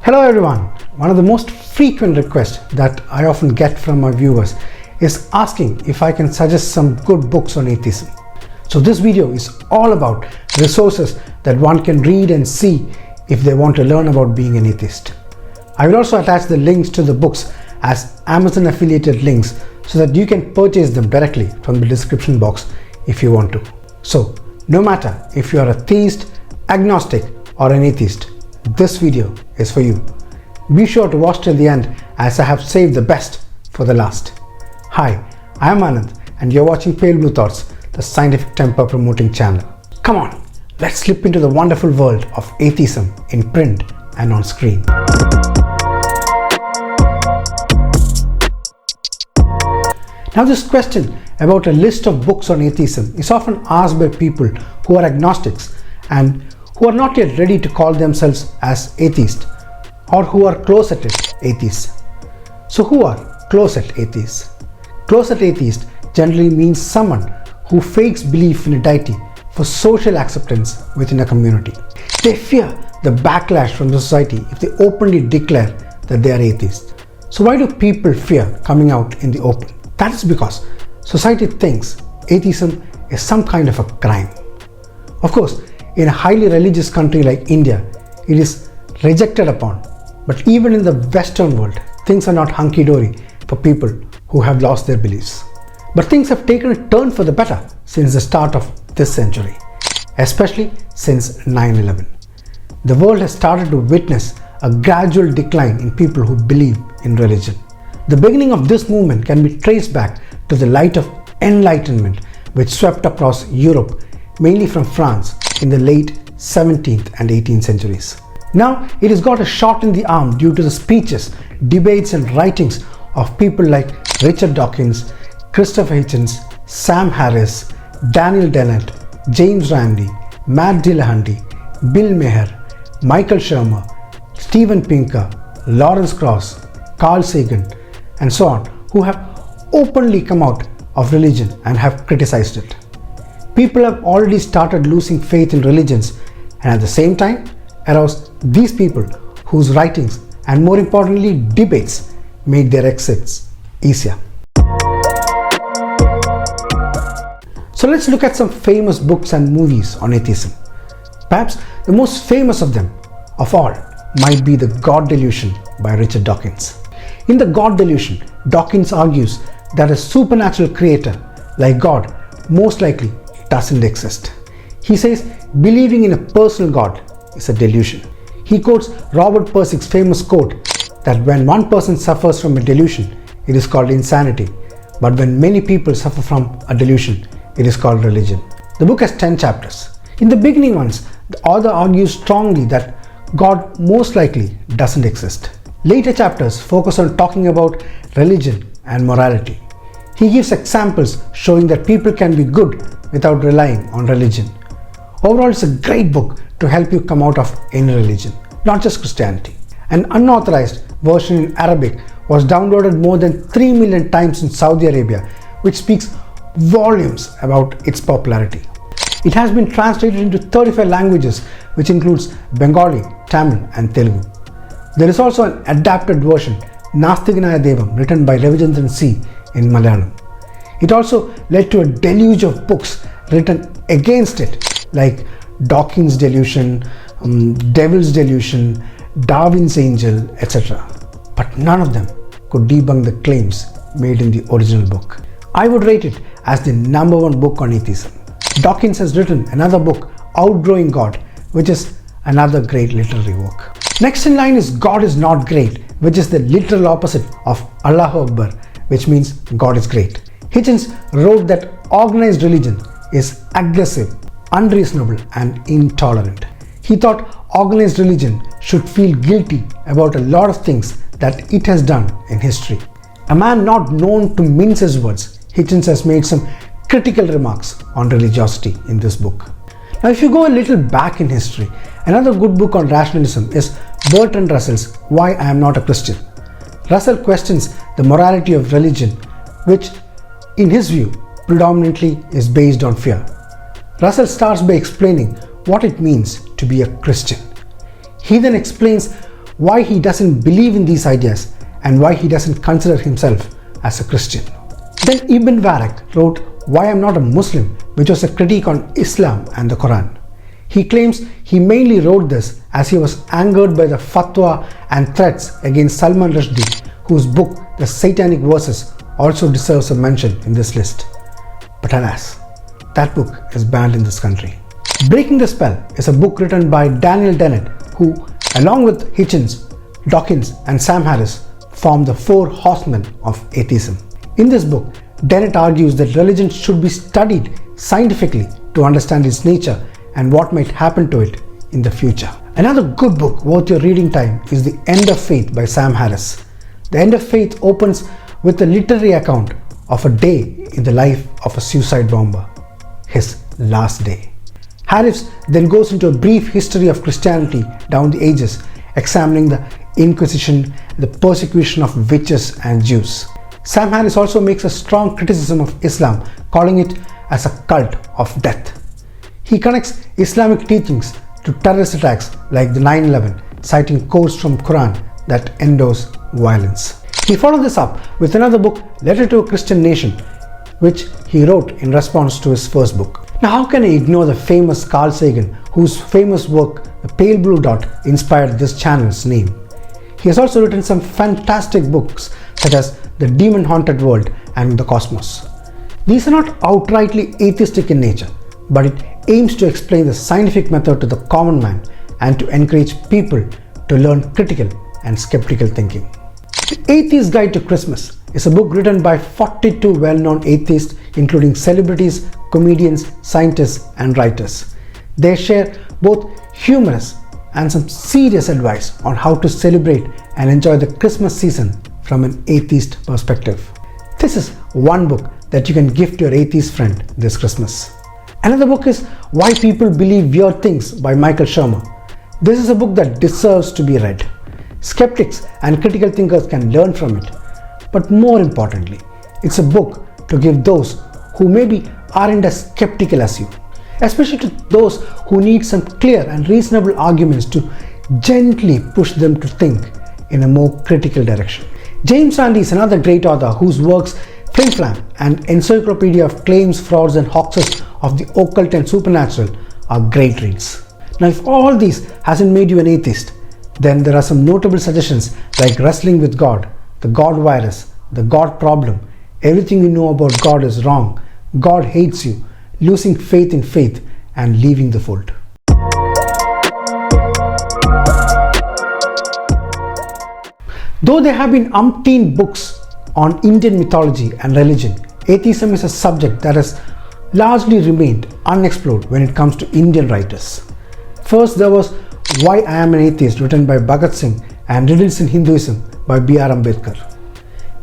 Hello everyone. One of the most frequent requests that I often get from my viewers is asking if I can suggest some good books on atheism. So this video is all about resources that one can read and see if they want to learn about being an atheist. I will also attach the links to the books as Amazon affiliated links so that you can purchase them directly from the description box if you want to. So no matter if you are a theist, agnostic or an atheist, this video is for you. Be sure to watch till the end as I have saved the best for the last. Hi, I am Anand and you're watching Pale Blue Thoughts, the scientific temper promoting channel. Come on, let's slip into the wonderful world of atheism in print and on screen. Now this question about a list of books on atheism is often asked by people who are agnostics and who are not yet ready to call themselves as atheist, or who are closeted atheists. So who are closet atheists? Closet atheist generally means someone who fakes belief in a deity for social acceptance within a community. They fear the backlash from the society if they openly declare that they are atheists. So why do people fear coming out in the open? That is because society thinks atheism is some kind of a crime. Of course, in a highly religious country like India, it is rejected upon. But even in the Western world, things are not hunky-dory for people who have lost their beliefs. But things have taken a turn for the better since the start of this century, especially since 9/11. The world has started to witness a gradual decline in people who believe in religion. The beginning of this movement can be traced back to the light of enlightenment which swept across Europe, mainly from France, in the late 17th and 18th centuries. Now it has got a shot in the arm due to the speeches, debates and writings of people like Richard Dawkins, Christopher Hitchens, Sam Harris, Daniel Dennett, James Randi, Matt Dillahunty, Bill Maher, Michael Shermer, Steven Pinker, Lawrence Krauss, Carl Sagan and so on, who have openly come out of religion and have criticized it. People have already started losing faith in religions and at the same time aroused these people whose writings and more importantly debates made their exits easier. So let's look at some famous books and movies on atheism. Perhaps the most famous of them of all might be The God Delusion by Richard Dawkins. In The God Delusion, Dawkins argues that a supernatural creator like God most likely doesn't exist. He says believing in a personal God is a delusion. He quotes Robert Pirsig's famous quote that when one person suffers from a delusion, it is called insanity, but when many people suffer from a delusion, it is called religion. The book has 10 chapters. In the beginning ones, the author argues strongly that God most likely doesn't exist. Later chapters focus on talking about religion and morality. He gives examples showing that people can be good without relying on religion. Overall, it's a great book to help you come out of any religion, not just Christianity. An unauthorized version in Arabic was downloaded more than 3 million times in Saudi Arabia, which speaks volumes about its popularity. It has been translated into 35 languages, which includes Bengali, Tamil and Telugu. There is also an adapted version, Nastiganaya Devam, written by Ravichandran Singh in Malayalam. It also led to a deluge of books written against it, like Dawkins' Delusion, Devil's Delusion, Darwin's Angel, etc. But none of them could debunk the claims made in the original book. I would rate it as the #1 book on atheism. Dawkins has written another book, Outgrowing God, which is another great literary work. Next in line is God is Not Great, which is the literal opposite of Allahu Akbar, which means God is great. Hitchens wrote that organized religion is aggressive, unreasonable and intolerant. He thought organized religion should feel guilty about a lot of things that it has done in history. A man not known to mince his words, Hitchens has made some critical remarks on religiosity in this book. Now if you go a little back in history, another good book on rationalism is Bertrand Russell's Why I Am Not a Christian. Russell questions the morality of religion, which in his view predominantly is based on fear. Russell starts by explaining what it means to be a Christian. He then explains why he doesn't believe in these ideas and why he doesn't consider himself as a Christian. Then Ibn Warraq wrote Why I'm Not a Muslim, which was a critique on Islam and the Quran. He claims he mainly wrote this as he was angered by the fatwa and threats against Salman Rushdie, whose book The Satanic Verses also deserves a mention in this list. But alas, that book is banned in this country. Breaking the Spell is a book written by Daniel Dennett, who, along with Hitchens, Dawkins and Sam Harris, form the four horsemen of atheism. In this book, Dennett argues that religion should be studied scientifically to understand its nature and what might happen to it in the future. Another good book worth your reading time is The End of Faith by Sam Harris. The End of Faith opens with a literary account of a day in the life of a suicide bomber, his last day. Harris then goes into a brief history of Christianity down the ages, examining the Inquisition, the persecution of witches and Jews. Sam Harris also makes a strong criticism of Islam, calling it as a cult of death. He connects Islamic teachings to terrorist attacks like the 9/11, citing quotes from Quran that endorse violence. He followed this up with another book, Letter to a Christian Nation, which he wrote in response to his first book. Now, how can I ignore the famous Carl Sagan, whose famous work, The Pale Blue Dot, inspired this channel's name? He has also written some fantastic books such as The Demon Haunted World and The Cosmos. These are not outrightly atheistic in nature, but it aims to explain the scientific method to the common man and to encourage people to learn critical and skeptical thinking. The Atheist Guide to Christmas is a book written by 42 well-known atheists, including celebrities, comedians, scientists, and writers. They share both humorous and some serious advice on how to celebrate and enjoy the Christmas season from an atheist perspective. This is one book that you can gift your atheist friend this Christmas. Another book is Why People Believe Weird Things by Michael Shermer. This is a book that deserves to be read. Skeptics and critical thinkers can learn from it. But more importantly, it's a book to give those who maybe aren't as skeptical as you, especially to those who need some clear and reasonable arguments to gently push them to think in a more critical direction. James Randi is another great author whose works Flim-Flam and Encyclopedia of Claims, Frauds and Hoaxes of the Occult and Supernatural are great reads. Now, if all these hasn't made you an atheist, then there are some notable suggestions like Wrestling with God, The God Virus, The God Problem, Everything You Know About God Is Wrong, God Hates You, Losing Faith in Faith, and Leaving the Fold. Though there have been umpteen books on Indian mythology and religion, atheism is a subject that has largely remained unexplored when it comes to Indian writers. First, there was Why I Am an Atheist, written by Bhagat Singh, and Riddles in Hinduism by B.R. Ambedkar.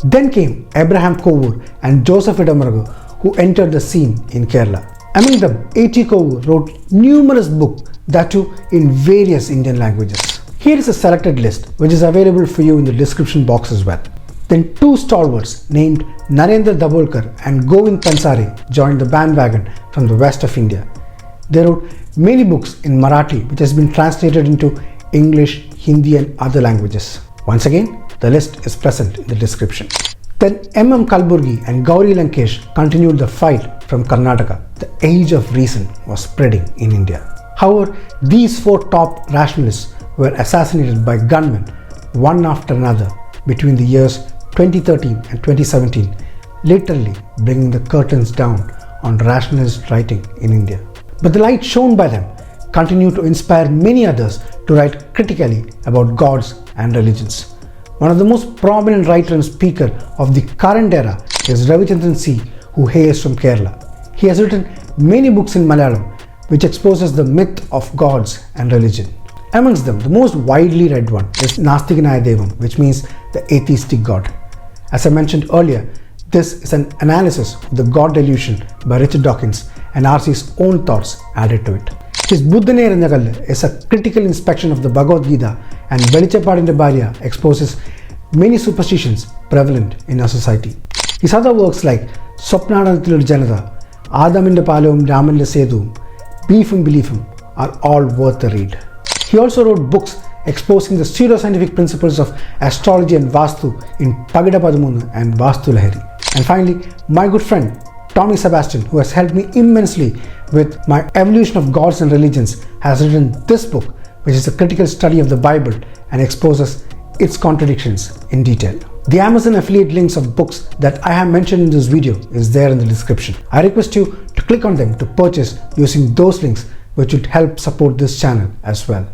Then came Abraham Kovur and Joseph Idamaragu, who entered the scene in Kerala. Among them, A.T. Kovur wrote numerous books, that too in various Indian languages. Here is a selected list, which is available for you in the description box as well. Then two stalwarts named Narendra Dabholkar and Govind Pansari joined the bandwagon from the west of India. They wrote many books in Marathi, which has been translated into English, Hindi and other languages. Once again, the list is present in the description. Then M.M. Kalburgi and Gauri Lankesh continued the fight from Karnataka. The age of reason was spreading in India. However, these four top rationalists were assassinated by gunmen one after another between the years 2013 and 2017, literally bringing the curtains down on rationalist writing in India. But the light shown by them continued to inspire many others to write critically about gods and religions. One of the most prominent writer and speaker of the current era is Ravichandran, who hails from Kerala. He has written many books in Malayalam which exposes the myth of gods and religion. Amongst them, the most widely read one is Nastikanaya Devam, which means the atheistic god. As I mentioned earlier, this is an analysis of the God Delusion by Richard Dawkins and RC's own thoughts added to it. His Buddhane Ranjakalle is a critical inspection of the Bhagavad Gita, and Velichapadinte Bharya exposes many superstitions prevalent in our society. His other works like Swapnadathilur Janata, Adaminte Palum Raminte Sedum, Beliefum are all worth the read. He also wrote books exposing the pseudoscientific principles of astrology and Vastu in Pagida Padamunnu and Vastu Lahari. And finally, my good friend Tommy Sebastian, who has helped me immensely with my evolution of gods and religions, has written this book, which is a critical study of the Bible and exposes its contradictions in detail. The Amazon affiliate links of books that I have mentioned in this video is there in the description. I request you to click on them to purchase using those links, which would help support this channel as well.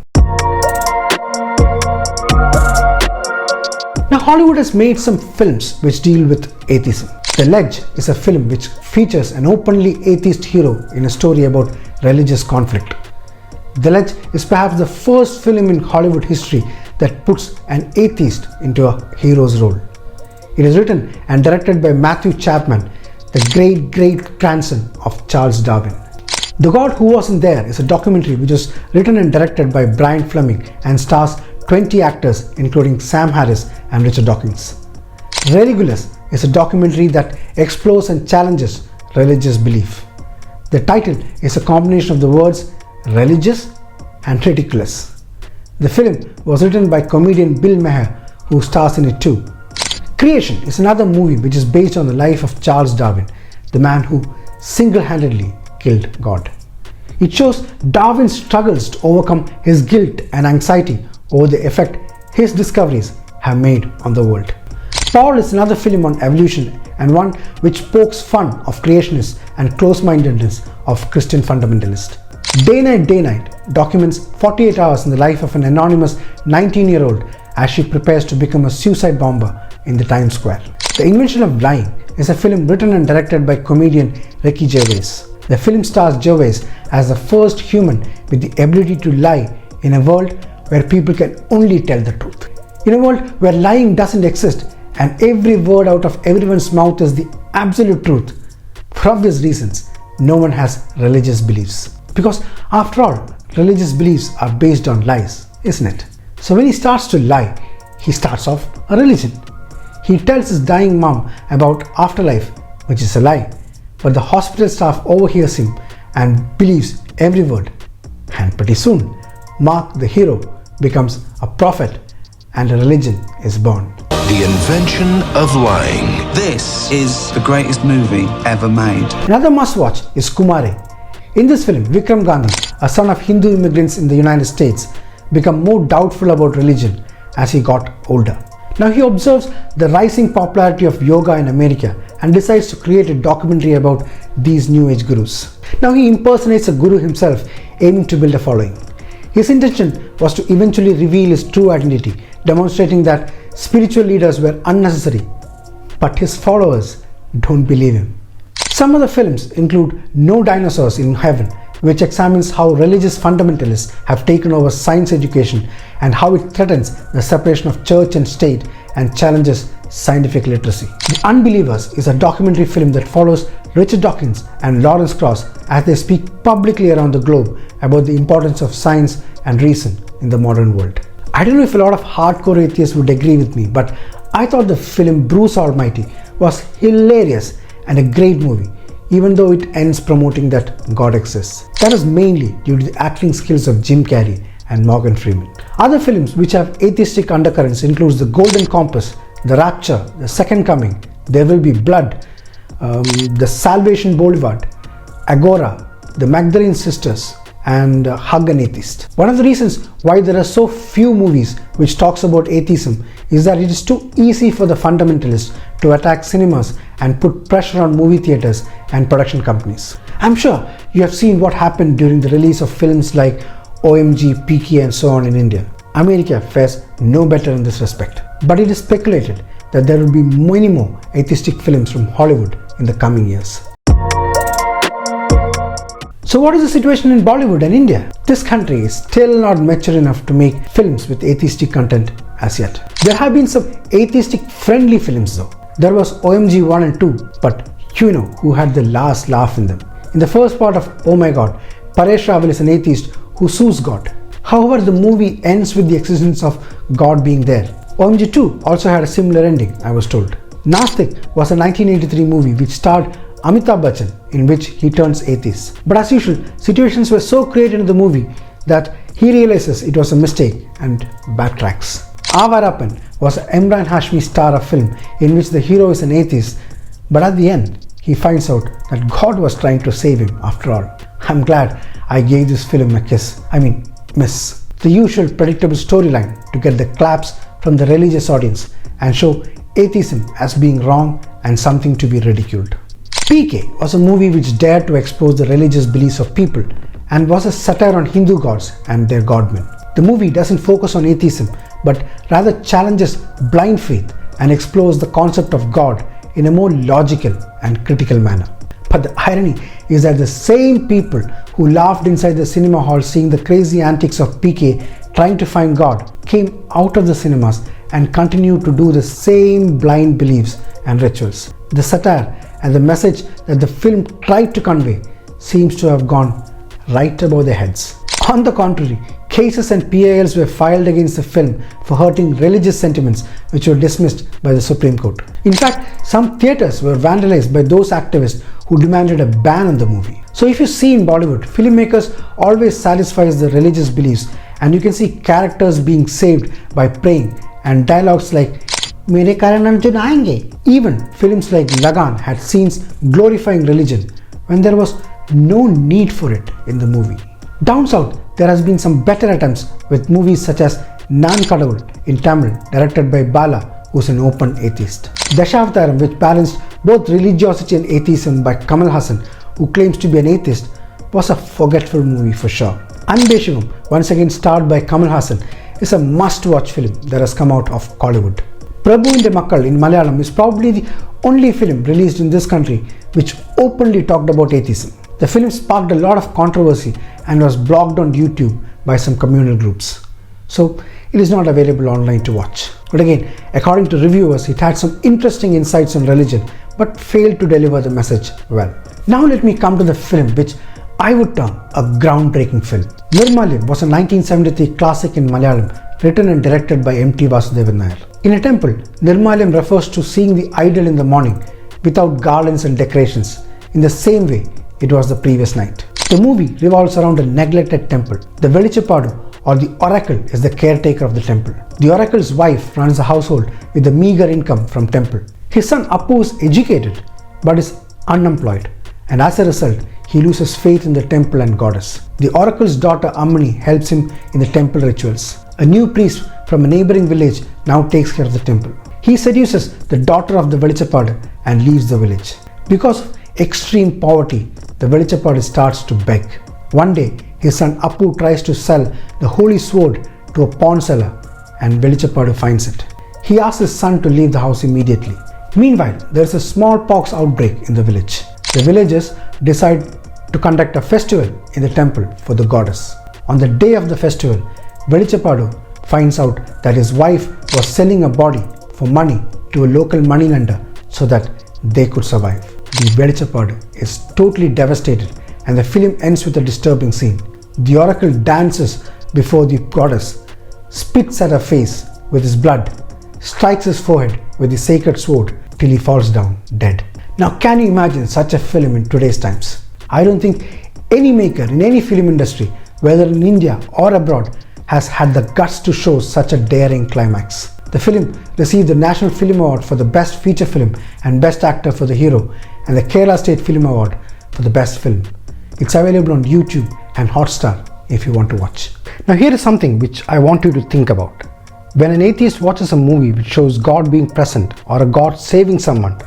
Now, Hollywood has made some films which deal with atheism. The Ledge is a film which features an openly atheist hero in a story about religious conflict. The Ledge is perhaps the first film in Hollywood history that puts an atheist into a hero's role. It is written and directed by Matthew Chapman, the great-great-grandson of Charles Darwin. The God Who Wasn't There is a documentary which was written and directed by Brian Fleming and stars 20 actors including Sam Harris and Richard Dawkins. Religulous is a documentary that explores and challenges religious belief. The title is a combination of the words religious and ridiculous. The film was written by comedian Bill Maher, who stars in it too. Creation is another movie which is based on the life of Charles Darwin, the man who single-handedly killed God. It shows Darwin's struggles to overcome his guilt and anxiety over the effect his discoveries have made on the world. Paul is another film on evolution and one which pokes fun of creationists and close-mindedness of Christian fundamentalists. Day Night documents 48 hours in the life of an anonymous 19-year-old as she prepares to become a suicide bomber in the Times Square. The Invention of Lying is a film written and directed by comedian Ricky Gervais. The film stars Gervais as the first human with the ability to lie in a world where people can only tell the truth. In a world where lying doesn't exist and every word out of everyone's mouth is the absolute truth, for obvious reasons, no one has religious beliefs. Because after all, religious beliefs are based on lies, isn't it? So when he starts to lie, he starts off a religion. He tells his dying mom about afterlife, which is a lie, but the hospital staff overhears him and believes every word. And pretty soon, Mark the hero becomes a prophet and a religion is born. The Invention of Lying. This is the greatest movie ever made. Another must-watch is Kumare. In this film, Vikram Gandhi, a son of Hindu immigrants in the United States, became more doubtful about religion as he got older. Now he observes the rising popularity of yoga in America and decides to create a documentary about these New Age gurus. Now he impersonates a guru himself, aiming to build a following. His intention was to eventually reveal his true identity, demonstrating that spiritual leaders were unnecessary, but his followers don't believe him. Some of the films include No Dinosaurs in Heaven, which examines how religious fundamentalists have taken over science education and how it threatens the separation of church and state and challenges scientific literacy. The Unbelievers is a documentary film that follows Richard Dawkins and Lawrence Krauss as they speak publicly around the globe about the importance of science and reason in the modern world. I don't know if a lot of hardcore atheists would agree with me, but I thought the film Bruce Almighty was hilarious and a great movie, even though it ends promoting that God exists. That is mainly due to the acting skills of Jim Carrey and Morgan Freeman. Other films which have atheistic undercurrents includes The Golden Compass, The Rapture, The Second Coming, There Will Be Blood, The Salvation Boulevard, Agora, The Magdalene Sisters, and Hug an Atheist. One of the reasons why there are so few movies which talks about atheism is that it is too easy for the fundamentalists to attack cinemas and put pressure on movie theaters and production companies. I'm sure you have seen what happened during the release of films like OMG, PK and so on in India. America fares no better in this respect. But it is speculated that there will be many more atheistic films from Hollywood in the coming years. So what is the situation in Bollywood and India? This country is still not mature enough to make films with atheistic content as yet. There have been some atheistic friendly films though. There was OMG 1 and 2, but you know who had the last laugh in them. In the first part of Oh My God, Paresh Rawal is an atheist who sues God. However, the movie ends with the existence of God being there. OMG 2 also had a similar ending, I was told. Nastic was a 1983 movie which starred Amitabh Bachchan, in which he turns atheist. But as usual, situations were so created in the movie that He realizes it was a mistake and backtracks. Avarapan was an Imran Hashmi star of film in which the hero is an atheist, but at the end, he finds out that God was trying to save him after all. I'm glad I gave this film a miss. The usual predictable storyline to get the claps from the religious audience and show atheism as being wrong and something to be ridiculed. PK was a movie which dared to expose the religious beliefs of people and was a satire on Hindu gods and their godmen. The movie doesn't focus on atheism but rather challenges blind faith and explores the concept of God in a more logical and critical manner. But the irony is that the same people who laughed inside the cinema hall seeing the crazy antics of PK trying to find God came out of the cinemas and continued to do the same blind beliefs and rituals. The satire and the message that the film tried to convey seems to have gone right above their heads. On the contrary, cases and PILs were filed against the film for hurting religious sentiments, which were dismissed by the Supreme Court. In fact, some theatres were vandalized by those activists who demanded a ban on the movie. So if you see in Bollywood, filmmakers always satisfies the religious beliefs, and you can see characters being saved by praying and dialogues like "Mere karanam junayenge." Even films like Lagan had scenes glorifying religion when there was no need for it in the movie. Down south, there has been some better attempts with movies such as Nan Kadavul in Tamil, directed by Bala, who's an open atheist. Dashavataram, which balanced both religiosity and atheism by Kamal Hassan, who claims to be an atheist, was a forgetful movie for sure. Anbeshagam, once again starred by Kamal Hassan, is a must-watch film that has come out of Kollywood. Prabhuinte Makkal in Malayalam is probably the only film released in this country which openly talked about atheism. The film sparked a lot of controversy and was blocked on YouTube by some communal groups. So it is not available online to watch. But again, according to reviewers, it had some interesting insights on religion but failed to deliver the message well. Now let me come to the film which I would term a groundbreaking film. Nirmalyam was a 1973 classic in Malayalam, written and directed by M.T. Vasudevan Nair. In a temple, Nirmalyam refers to seeing the idol in the morning without garlands and decorations, in the same way it was the previous night. The movie revolves around a neglected temple. The Velichapadu, or the oracle, is the caretaker of the temple. The oracle's wife runs the household with a meager income from temple. His son Appu is educated but is unemployed, and as a result, he loses faith in the temple and goddess. The oracle's daughter Ammani helps him in the temple rituals. A new priest from a neighboring village now takes care of the temple. He seduces the daughter of the Velichapadu and leaves the village. Because of extreme poverty, the Velichapadu starts to beg. One day, his son Appu tries to sell the holy sword to a pawn seller, and Velichapadu finds it. He asks his son to leave the house immediately. Meanwhile, there is a smallpox outbreak in the village. The villagers decide to conduct a festival in the temple for the goddess. On the day of the festival, Velichapadu finds out that his wife was selling a body for money to a local moneylender so that they could survive. The Velichapadu is totally devastated, and the film ends with a disturbing scene. The oracle dances before the goddess, spits at her face with his blood, strikes his forehead with the sacred sword till he falls down dead. Now, can you imagine such a film in today's times? I don't think any maker in any film industry, whether in India or abroad, has had the guts to show such a daring climax. The film received the National Film Award for the Best Feature Film and Best Actor for the Hero, and the Kerala State Film Award for the Best Film. It's available on YouTube and Hotstar if you want to watch. Now here is something which I want you to think about. When an atheist watches a movie which shows God being present or a God saving someone,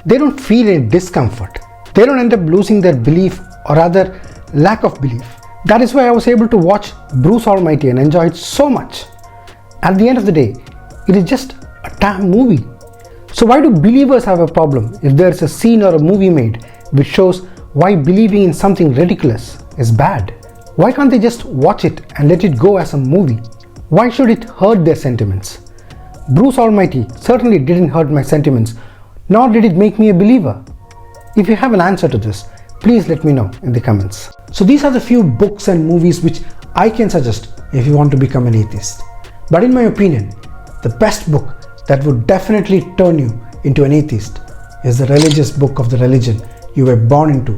they don't feel any discomfort. They don't end up losing their belief, or rather lack of belief. That is why I was able to watch Bruce Almighty and enjoy it so much. At the end of the day, it is just a damn movie. So why do believers have a problem if there is a scene or a movie made which shows why believing in something ridiculous is bad? Why can't they just watch it and let it go as a movie? Why should it hurt their sentiments? Bruce Almighty certainly didn't hurt my sentiments, nor did it make me a believer. If you have an answer to this, please let me know in the comments. So these are the few books and movies which I can suggest if you want to become an atheist. But in my opinion, the best book that would definitely turn you into an atheist is the religious book of the religion you were born into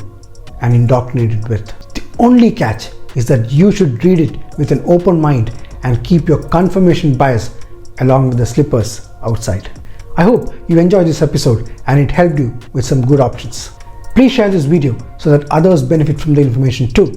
and indoctrinated with. The only catch is that you should read it with an open mind and keep your confirmation bias along with the slippers outside. I hope you enjoyed this episode and it helped you with some good options. Please share this video so that others benefit from the information too.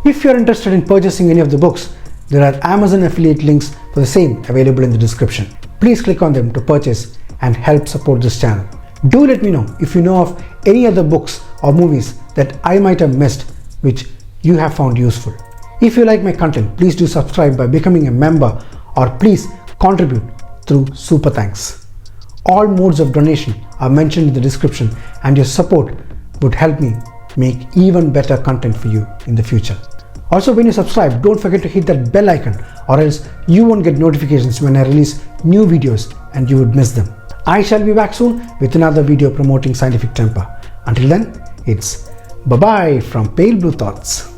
If you are interested in purchasing any of the books, there are Amazon affiliate links for the same available in the description. Please click on them to purchase and help support this channel. Do let me know if you know of any other books or movies that I might have missed which you have found useful. If you like my content, please do subscribe by becoming a member or please contribute through Super Thanks. All modes of donation are mentioned in the description and your support would help me make even better content for you in the future. Also, when you subscribe, don't forget to hit that bell icon or else you won't get notifications when I release new videos and you would miss them. I shall be back soon with another video promoting scientific temper. Until then, it's bye-bye from Pale Blue Thoughts.